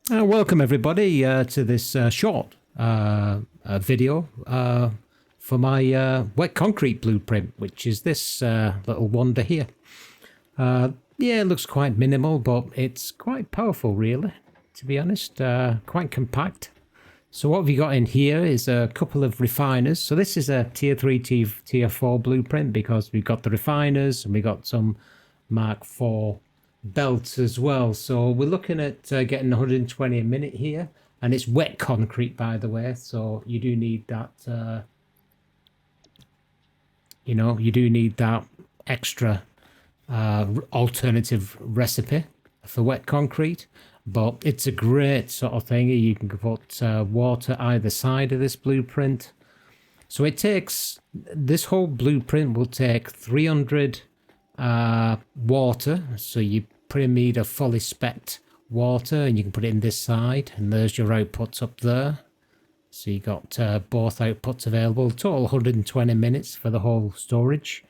Welcome everybody to this short video for my wet concrete blueprint, which is this little wonder here. Yeah, it looks quite minimal, but it's quite powerful really, to be honest. Quite compact. So what we got in here is a couple of refiners. So this is a tier 3, tier 4 blueprint because we've got the refiners and we got some Mark 4 belts as well. So we're looking at getting 120 a minute here, and it's wet concrete, by the way, so you do need that you do need that extra alternative recipe for wet concrete. But it's a great sort of thing. You can put water either side of this blueprint. So it takes, this whole blueprint will take 300 water. So you pretty need a fully spec'd water, and you can put it in this side, and there's your outputs up there. So you got both outputs available. Total 120 minutes for the whole storage.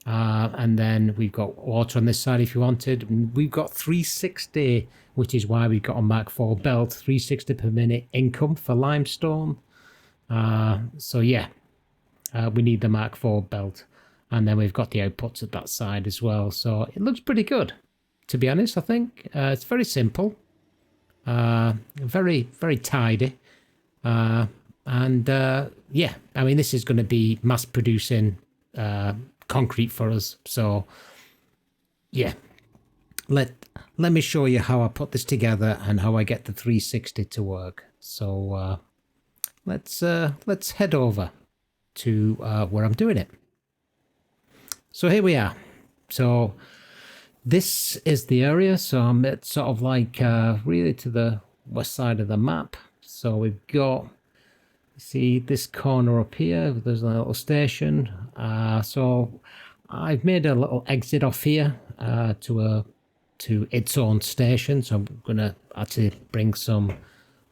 And then we've got water on this side if you wanted. And we've got 360, which is why we've got a Mark 4 belt, 360 per minute income for limestone. So yeah, we need the Mark 4 belt. And then we've got the outputs at that side as well. So it looks pretty good, to be honest, I think. It's very simple. Very, very tidy. Yeah, I mean, this is going to be mass producing concrete for us. So yeah, let me show you how I put this together and how I get the 360 to work. So let's head over to where I'm doing it. So here we are. So this is the area. So I'm at sort of like really to the west side of the map. So we've got, see this corner up here, there's a little station. So I've made a little exit off here to its own station. So I'm gonna actually bring some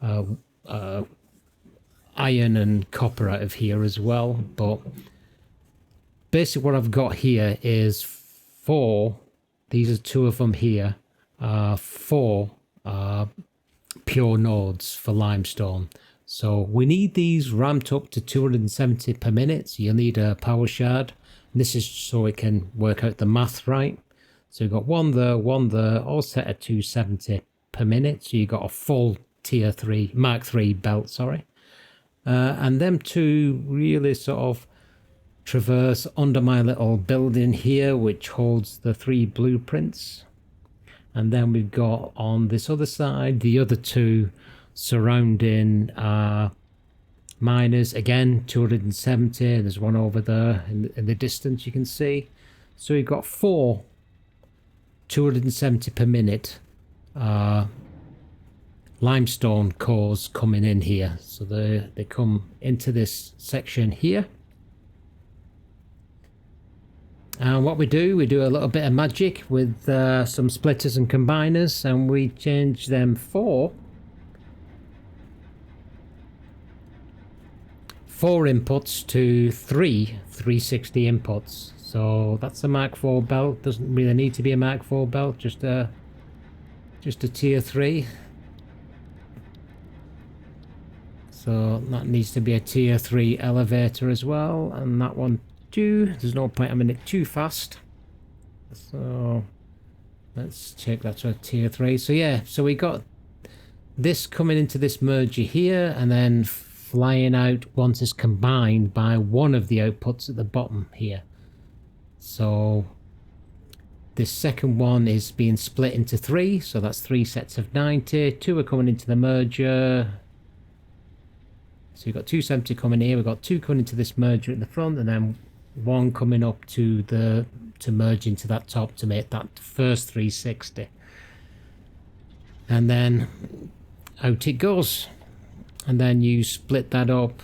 iron and copper out of here as well. But basically what I've got here is 4, these are 2 of them here, 4 pure nodes for limestone. So we need these ramped up to 270 per minute. So you'll need a power shard. And this is so it can work out the math right. So you've got one there, all set at 270 per minute. So you've got a full tier 3, Mark 3 belt, sorry. And them 2 really sort of traverse under my little building here, which holds the 3 blueprints. And then we've got on this other side, the other 2 surrounding miners, again 270. There's one over there in the distance you can see. So we've got 4 270 per minute limestone cores coming in here. So they come into this section here. And what we do a little bit of magic with some splitters and combiners, and we change them 4 inputs to 3 360 inputs. So that's a Mark 4 belt. Doesn't really need to be a Mark 4 belt, just a tier 3. So that needs to be a tier 3 elevator as well, and that one too. There's no point having it too fast. So let's check that's a tier 3. So yeah, so we got this coming into this merger here, and then flying out once it's combined by one of the outputs at the bottom here. So this second one is being split into 3, so that's 3 sets of 90. 2 are coming into the merger. So you've got 270 coming here, we've got 2 coming into this merger at the front, and then 1 coming up to merge into that top to make that first 360. And then out it goes. And then you split that up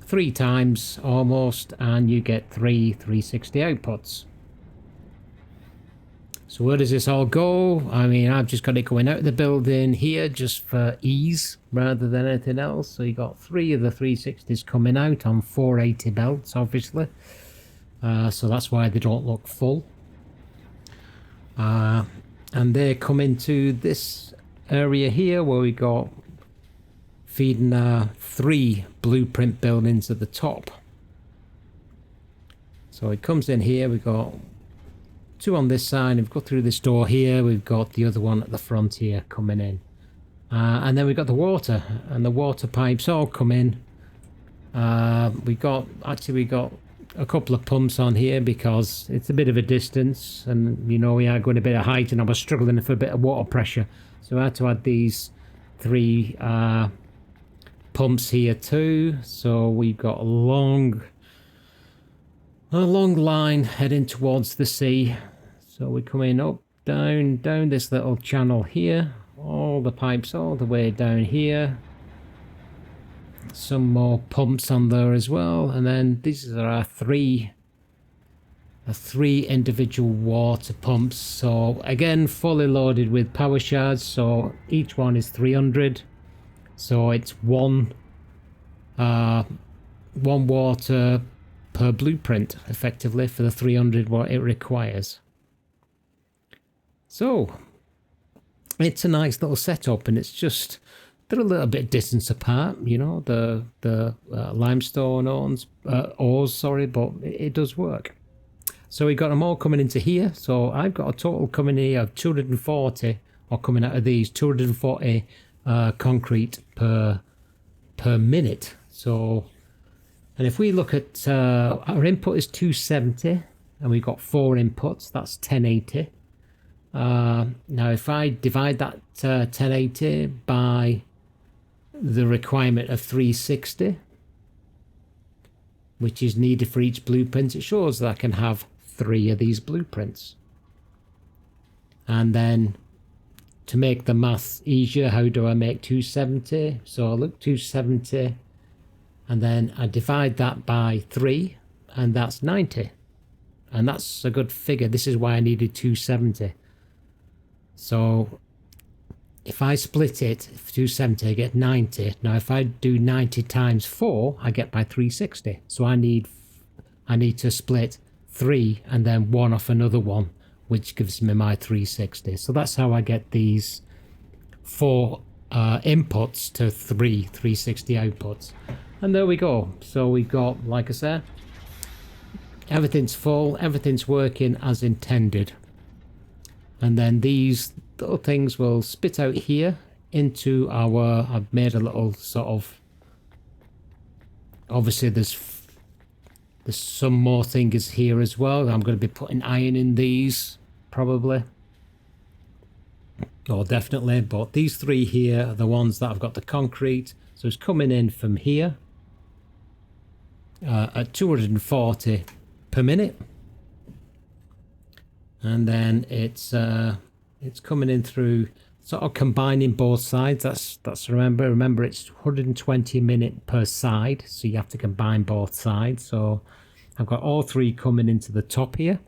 3 times almost, and you get 3 360 outputs. So where does this all go? I mean, I've just got it going out of the building here just for ease rather than anything else. So you got 3 of the 360s coming out on 480 belts, obviously. So that's why they don't look full. And they come into this area here where we got feeding our 3 blueprint buildings at the top. So it comes in here, we've got 2 on this side, we've got through this door here, we've got the other one at the front here coming in. And then we've got the water, and the water pipes all come in. We got a couple of pumps on here because it's a bit of a distance, and you know we are going a bit of height, and I was struggling for a bit of water pressure, so I had to add these 3 pumps here too. So we've got a long line heading towards the sea. So we're coming up, down this little channel here, all the pipes all the way down here. Some more pumps on there as well, and then these are our 3 individual water pumps. So again, fully loaded with power shards, so each one is 300. So it's one water per blueprint, effectively, for the 300 what it requires. So it's a nice little setup, and it's just they're a little bit distance apart, you know, the limestone ores, sorry, but it does work. So we got them all coming into here. So I've got a total coming here of 240, or coming out of these 240 concrete per minute. So, and if we look at our input is 270, and we've got 4 inputs, that's 1080. Now if I divide that 1080 by the requirement of 360, which is needed for each blueprint, it shows that I can have 3 of these blueprints. And then to make the math easier, how do I make 270? So I look 270, and then I divide that by 3, and that's 90. And that's a good figure. This is why I needed 270. So if I split it, 270, I get 90. Now if I do 90 times 4, I get by 360. So I need to split 3 and then 1 off another one, which gives me my 360. So that's how I get these 4 inputs to 360 outputs. And there we go. So we've got, like I said, everything's full, everything's working as intended. And then these little things will spit out here into our, I've made a little sort of, obviously there's some more things here as well. I'm going to be putting iron in these probably, or definitely, but these 3 here are the ones that I've got the concrete. So it's coming in from here at 240 per minute. And then it's coming in through sort of combining both sides. That's remember it's 120 minute per side, so you have to combine both sides. So I've got all 3 coming into the top here,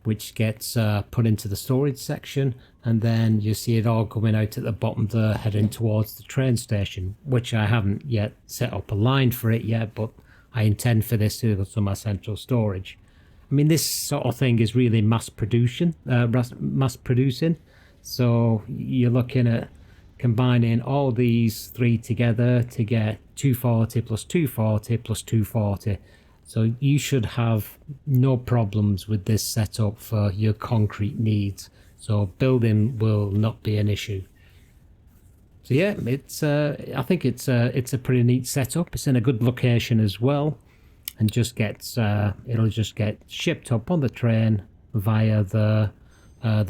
which gets put into the storage section, and then you see it all coming out at the bottom there, heading towards the train station, which I haven't yet set up a line for it yet, but I intend for this to go to my central storage. I mean, this sort of thing is really mass producing. So you're looking at combining all these 3 together to get 240 plus 240 plus 240. So you should have no problems with this setup for your concrete needs. So building will not be an issue. So yeah, it's I think it's a pretty neat setup. It's in a good location as well. And just gets it'll just get shipped up on the train via the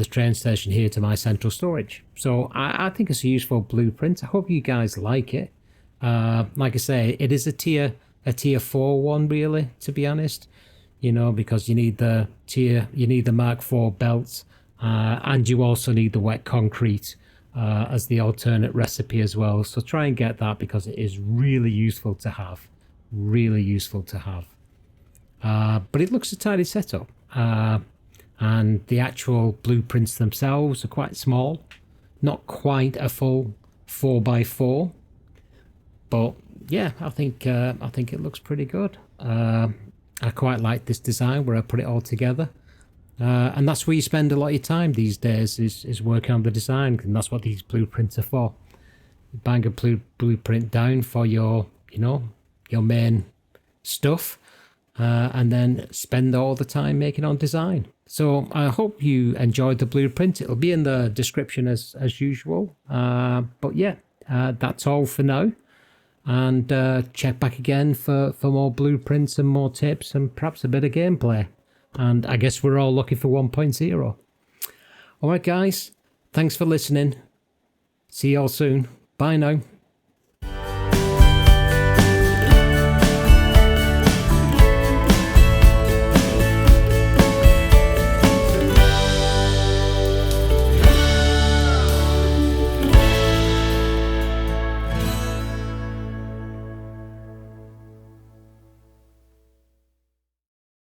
train station here to my central storage. So I think it's a useful blueprint. I hope you guys like it. Like I say, it is a tier 4 one, really, to be honest. You know, because you need the Mark 4 belts, and you also need the wet concrete as the alternate recipe as well. So try and get that, because it is really useful to have. But it looks a tidy setup, and the actual blueprints themselves are quite small, not quite a full 4x4, but yeah, I think it looks pretty good. I quite like this design where I put it all together. And that's where you spend a lot of your time these days, is working on the design, and that's what these blueprints are for. You bang a blueprint down for your, you know, your main stuff, and then spend all the time making on design. So I hope you enjoyed the blueprint. It'll be in the description as usual. But yeah, that's all for now. And check back again for more blueprints and more tips and perhaps a bit of gameplay. And I guess we're all looking for 1.0. All right, guys. Thanks for listening. See you all soon. Bye now.